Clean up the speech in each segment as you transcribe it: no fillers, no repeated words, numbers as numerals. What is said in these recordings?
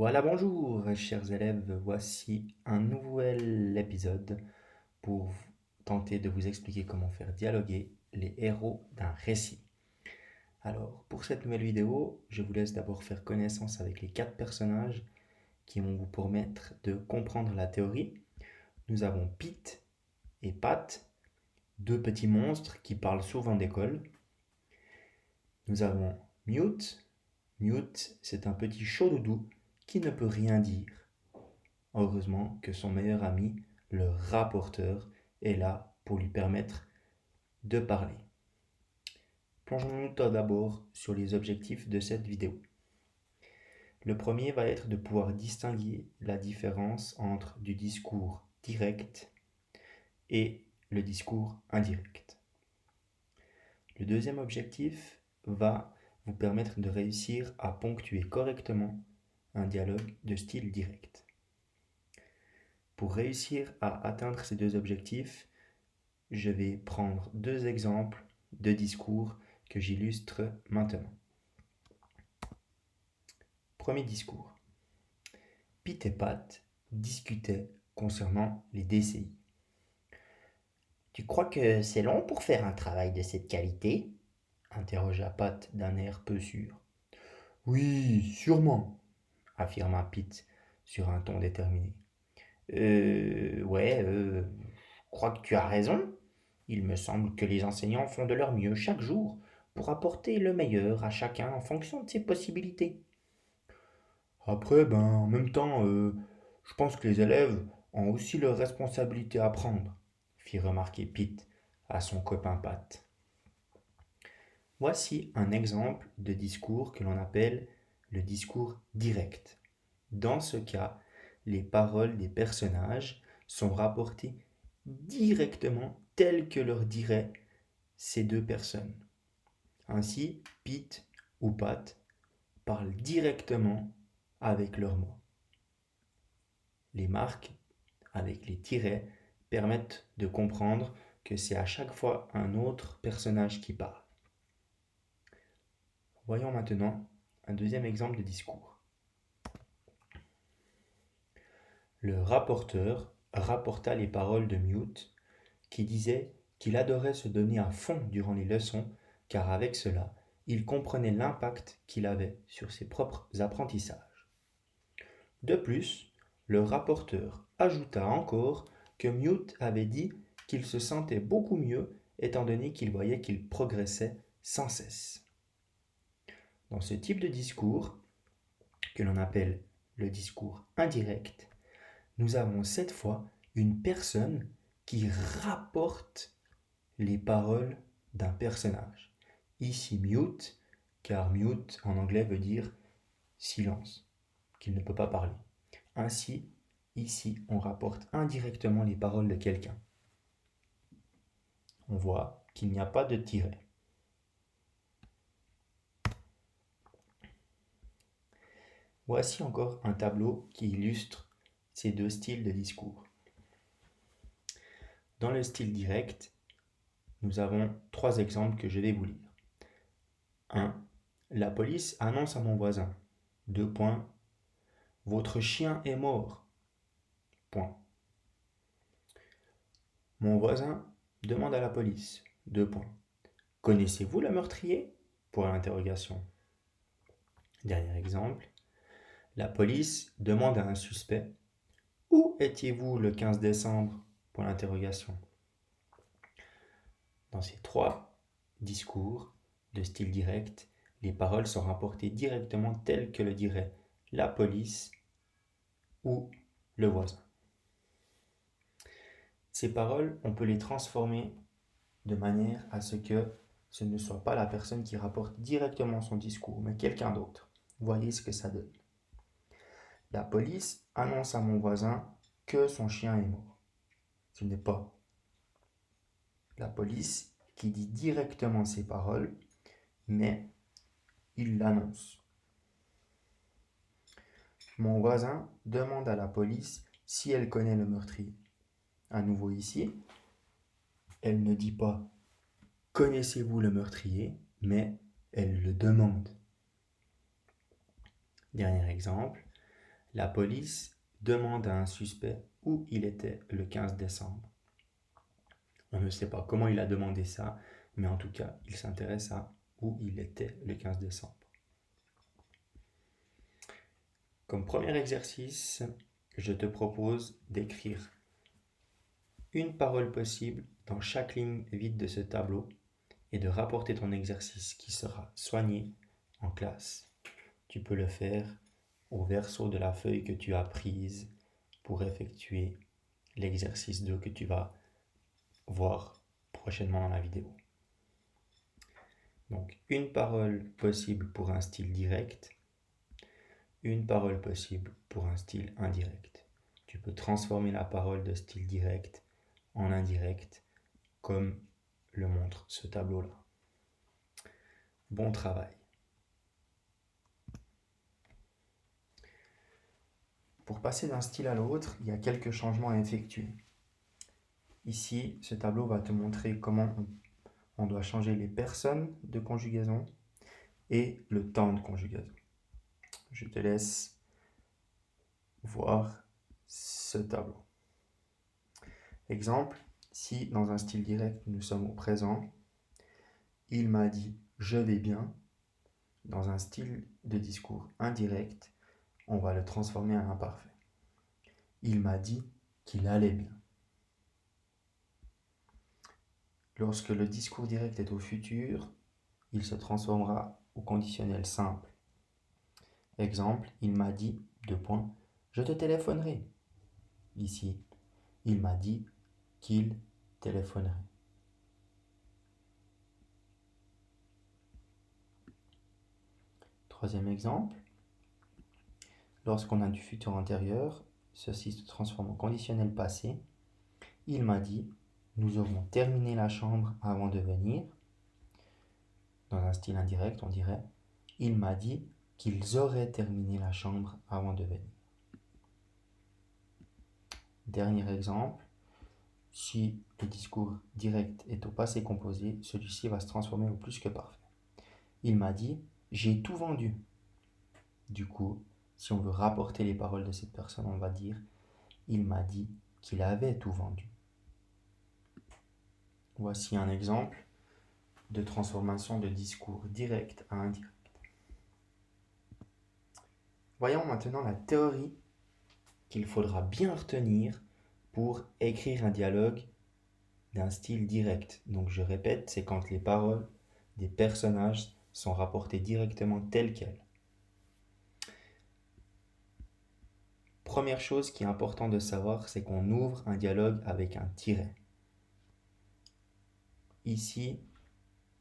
Voilà, bonjour, chers élèves. Voici un nouvel épisode pour tenter de vous expliquer comment faire dialoguer les héros d'un récit. Alors, pour cette nouvelle vidéo, je vous laisse d'abord faire connaissance avec les quatre personnages qui vont vous permettre de comprendre la théorie. Nous avons Pete et Pat, deux petits monstres qui parlent souvent d'école. Nous avons Mute. Mute, c'est un petit chaud-doudou qui ne peut rien dire. Heureusement que son meilleur ami, le rapporteur, est là pour lui permettre de parler. Plongeons-nous tout d'abord sur les objectifs de cette vidéo. Le premier va être de pouvoir distinguer la différence entre du discours direct et le discours indirect. Le deuxième objectif va vous permettre de réussir à ponctuer correctement un dialogue de style direct. Pour réussir à atteindre ces deux objectifs, je vais prendre deux exemples de discours que j'illustre maintenant. Premier discours. Pete et Pat discutaient concernant les DCI. Tu crois que c'est long pour faire un travail de cette qualité? Interrogea Pat d'un air peu sûr. Oui, sûrement, affirma Pete sur un ton déterminé. Je crois que tu as raison. Il me semble que les enseignants font de leur mieux chaque jour pour apporter le meilleur à chacun en fonction de ses possibilités. Après, en même temps, je pense que les élèves ont aussi leur responsabilité à prendre, fit remarquer Pete à son copain Pat. Voici un exemple de discours que l'on appelle le discours direct. Dans ce cas, les paroles des personnages sont rapportées directement telles que leur diraient ces deux personnes. Ainsi, Pete ou Pat parlent directement avec leurs mots. Les marques avec les tirets permettent de comprendre que c'est à chaque fois un autre personnage qui parle. Voyons maintenant un deuxième exemple de discours. Le rapporteur rapporta les paroles de Mute qui disait qu'il adorait se donner à fond durant les leçons car avec cela, il comprenait l'impact qu'il avait sur ses propres apprentissages. De plus, le rapporteur ajouta encore que Mute avait dit qu'il se sentait beaucoup mieux étant donné qu'il voyait qu'il progressait sans cesse. Dans ce type de discours, que l'on appelle le discours indirect, nous avons cette fois une personne qui rapporte les paroles d'un personnage. Ici mute, car mute en anglais veut dire silence, qu'il ne peut pas parler. Ainsi, ici, on rapporte indirectement les paroles de quelqu'un. On voit qu'il n'y a pas de tiret. Voici encore un tableau qui illustre ces deux styles de discours. Dans le style direct, nous avons trois exemples que je vais vous lire. 1. La police annonce à mon voisin. 2 points. Votre chien est mort. Point. Mon voisin demande à la police. 2 points. Connaissez-vous le meurtrier? Point d'interrogation. Dernier exemple. La police demande à un suspect. Où étiez-vous le 15 décembre? Point d'interrogation. Dans ces trois discours de style direct, les paroles sont rapportées directement telles que le dirait la police ou le voisin. Ces paroles, on peut les transformer de manière à ce que ce ne soit pas la personne qui rapporte directement son discours, mais quelqu'un d'autre. Voyez ce que ça donne. La police annonce à mon voisin que son chien est mort. Ce n'est pas la police qui dit directement ces paroles, mais il l'annonce. Mon voisin demande à la police si elle connaît le meurtrier. À nouveau ici, elle ne dit pas connaissez-vous le meurtrier, mais elle le demande. Dernier exemple, La police demande à un suspect où il était le 15 décembre. On ne sait pas comment il a demandé ça, mais en tout cas, il s'intéresse à où il était le 15 décembre. Comme premier exercice, je te propose d'écrire une parole possible dans chaque ligne vide de ce tableau et de rapporter ton exercice qui sera soigné en classe. Tu peux le faire au verso de la feuille que tu as prise pour effectuer l'exercice 2 que tu vas voir prochainement dans la vidéo. Donc, une parole possible pour un style direct, une parole possible pour un style indirect. Tu peux transformer la parole de style direct en indirect, comme le montre ce tableau-là. Bon travail. Pour passer d'un style à l'autre, il y a quelques changements à effectuer. Ici, ce tableau va te montrer comment on doit changer les personnes de conjugaison et le temps de conjugaison. Je te laisse voir ce tableau. Exemple, si dans un style direct nous sommes au présent, il m'a dit je vais bien. Dans un style de discours indirect, on va le transformer en imparfait. Il m'a dit qu'il allait bien. Lorsque le discours direct est au futur, il se transformera au conditionnel simple. Exemple, il m'a dit, je te téléphonerai. Ici, il m'a dit qu'il téléphonerait. Troisième exemple, lorsqu'on a du futur antérieur, ceci se transforme en conditionnel passé. Il m'a dit, nous aurons terminé la chambre avant de venir. Dans un style indirect, on dirait, il m'a dit qu'ils auraient terminé la chambre avant de venir. Dernier exemple, si le discours direct est au passé composé, celui-ci va se transformer au plus que parfait. Il m'a dit, j'ai tout vendu. Du coup, si on veut rapporter les paroles de cette personne, on va dire, il m'a dit qu'il avait tout vendu. Voici un exemple de transformation de discours direct à indirect. Voyons maintenant la théorie qu'il faudra bien retenir pour écrire un dialogue d'un style direct. Donc je répète, c'est quand les paroles des personnages sont rapportées directement telles quelles. Première chose qui est important de savoir, c'est qu'on ouvre un dialogue avec un tiret. Ici,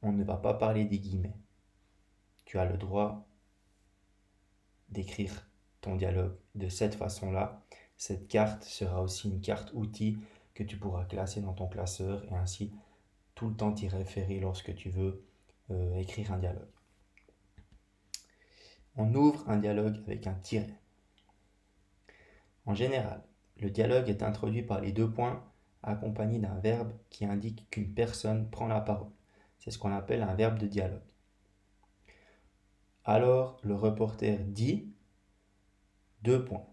on ne va pas parler des guillemets. Tu as le droit d'écrire ton dialogue de cette façon-là. Cette carte sera aussi une carte outil que tu pourras classer dans ton classeur et ainsi tout le temps t'y référer lorsque tu veux écrire un dialogue. On ouvre un dialogue avec un tiret. En général, le dialogue est introduit par les deux points accompagné d'un verbe qui indique qu'une personne prend la parole. C'est ce qu'on appelle un verbe de dialogue. Alors, le reporter dit, deux points,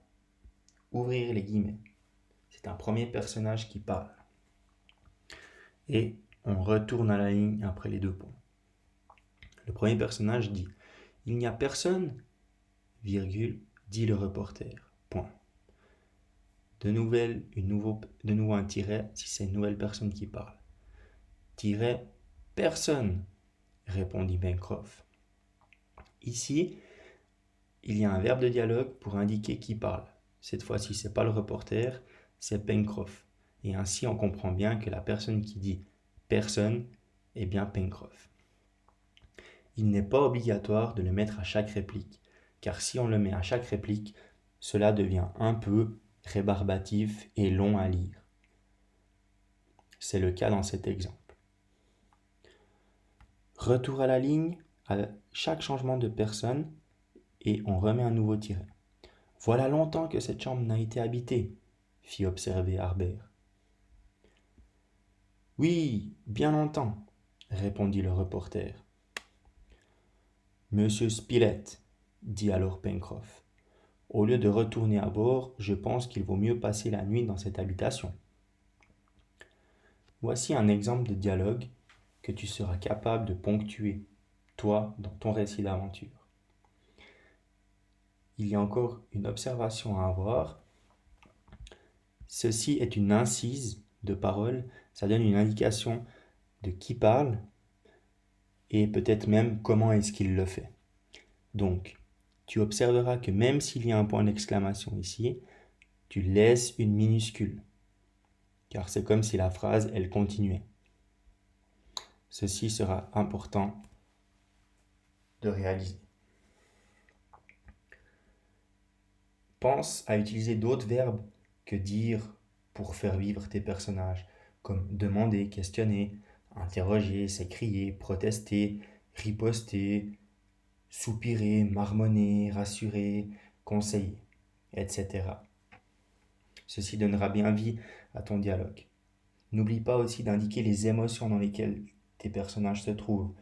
ouvrir les guillemets. C'est un premier personnage qui parle. Et on retourne à la ligne après les deux points. Le premier personnage dit, il n'y a personne, virgule, dit le reporter, point. De nouveau un tiret si c'est une nouvelle personne qui parle. Tiret, personne, répondit Pencroff. Ici, il y a un verbe de dialogue pour indiquer qui parle. Cette fois-ci, ce n'est pas le reporter, c'est Pencroff. Et ainsi, on comprend bien que la personne qui dit personne est bien Pencroff. Il n'est pas obligatoire de le mettre à chaque réplique, car si on le met à chaque réplique, cela devient un peu rébarbatif et long à lire. C'est le cas dans cet exemple. Retour à la ligne à chaque changement de personne et on remet un nouveau tiret. Voilà longtemps que cette chambre n'a été habitée, fit observer Harbert. Oui, bien longtemps, répondit le reporter. Monsieur Spilett, dit alors Pencroff, Au lieu de retourner à bord, je pense qu'il vaut mieux passer la nuit dans cette habitation. Voici un exemple de dialogue que tu seras capable de ponctuer, toi, dans ton récit d'aventure. Il y a encore une observation à avoir. Ceci est une incise de parole, ça donne une indication de qui parle et peut-être même comment est-ce qu'il le fait. Donc, tu observeras que même s'il y a un point d'exclamation ici, tu laisses une minuscule, car c'est comme si la phrase, elle continuait. Ceci sera important de réaliser. Pense à utiliser d'autres verbes que dire pour faire vivre tes personnages, comme demander, questionner, interroger, s'écrier, protester, riposter, soupirer, marmonner, rassurer, conseiller, etc. Ceci donnera bien vie à ton dialogue. N'oublie pas aussi d'indiquer les émotions dans lesquelles tes personnages se trouvent.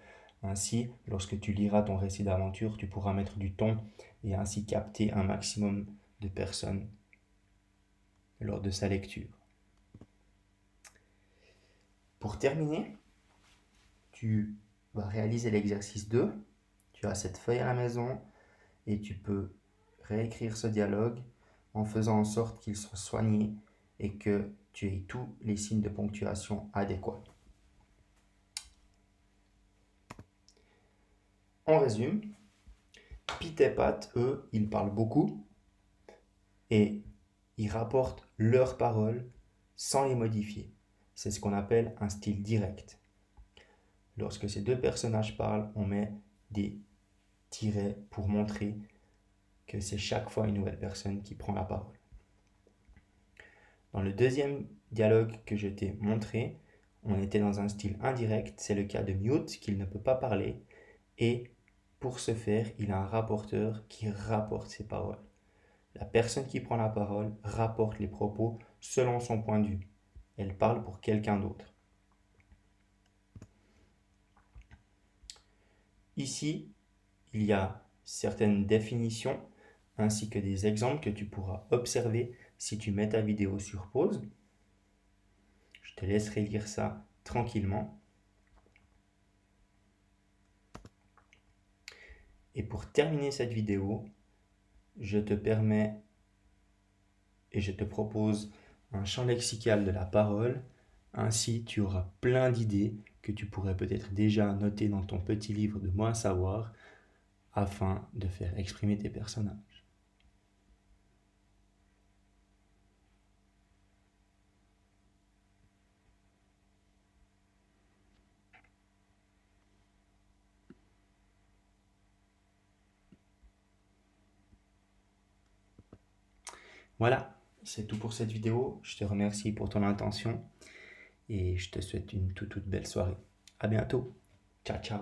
Ainsi, lorsque tu liras ton récit d'aventure, tu pourras mettre du ton et ainsi capter un maximum de personnes lors de sa lecture. Pour terminer, tu vas réaliser l'exercice 2. Tu as cette feuille à la maison et tu peux réécrire ce dialogue en faisant en sorte qu'il soit soigné et que tu aies tous les signes de ponctuation adéquats. On résume. Pete et Pat, eux, ils parlent beaucoup et ils rapportent leurs paroles sans les modifier. C'est ce qu'on appelle un style direct. Lorsque ces deux personnages parlent, on met des tirets pour montrer que c'est chaque fois une nouvelle personne qui prend la parole. Dans le deuxième dialogue que je t'ai montré, on était dans un style indirect, c'est le cas de Newt, qu'il ne peut pas parler, et pour ce faire, il a un rapporteur qui rapporte ses paroles. La personne qui prend la parole rapporte les propos selon son point de vue. Elle parle pour quelqu'un d'autre. Ici, il y a certaines définitions ainsi que des exemples que tu pourras observer si tu mets ta vidéo sur pause. Je te laisserai lire ça tranquillement. Et pour terminer cette vidéo, je te permets et je te propose un champ lexical de la parole. Ainsi, tu auras plein d'idées que tu pourrais peut-être déjà noter dans ton petit livre de mots à savoir afin de faire exprimer tes personnages. Voilà, c'est tout pour cette vidéo. Je te remercie pour ton attention et je te souhaite une toute belle soirée. À bientôt. Ciao, ciao.